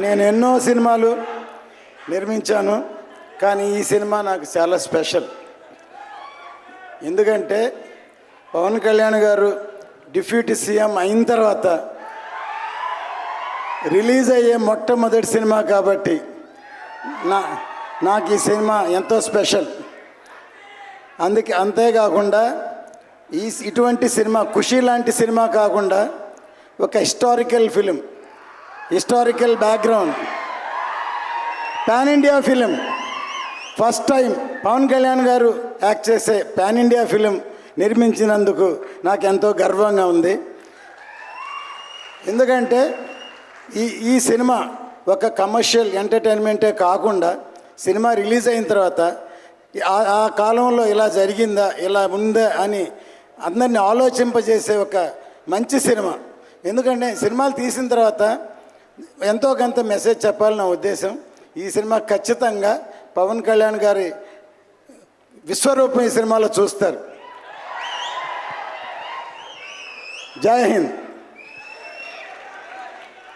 నేను ఎన్నో సినిమాలు నిర్మించాను, కానీ ఈ సినిమా నాకు చాలా స్పెషల్. ఎందుకంటే పవన్ కళ్యాణ్ గారు డిప్యూటీ సీఎం అయిన తర్వాత రిలీజ్ అయ్యే మొట్టమొదటి సినిమా కాబట్టి నాకు ఈ సినిమా ఎంతో స్పెషల్. అంతేకాకుండా ఇటువంటి సినిమా ఖుషి లాంటి సినిమా కాకుండా ఒక historical film, historical background, pan India film. First time Pawan Kalyan garu act చేసే పాన్ ఇండియా ఫిలిం నిర్మించినందుకు నాకు ఎంతో గర్వంగా ఉంది. ఎందుకంటే ఈ సినిమా ఒక కమర్షియల్ ఎంటర్టైన్మెంటే కాకుండా సినిమా రిలీజ్ అయిన తర్వాత ఆ కాలంలో ఇలా జరిగిందా, ఇలా ఉందా అని అందరినీ ఆలోచింపజేసే ఒక మంచి సినిమా. ఎందుకంటే సినిమాలు తీసిన తర్వాత ఎంతో కొంత మెసేజ్ చెప్పాలని నా ఉద్దేశం. ఈ సినిమా ఖచ్చితంగా పవన్ కళ్యాణ్ గారి విశ్వరూపం ఈ సినిమాలో చూస్తారు. జై హింద్.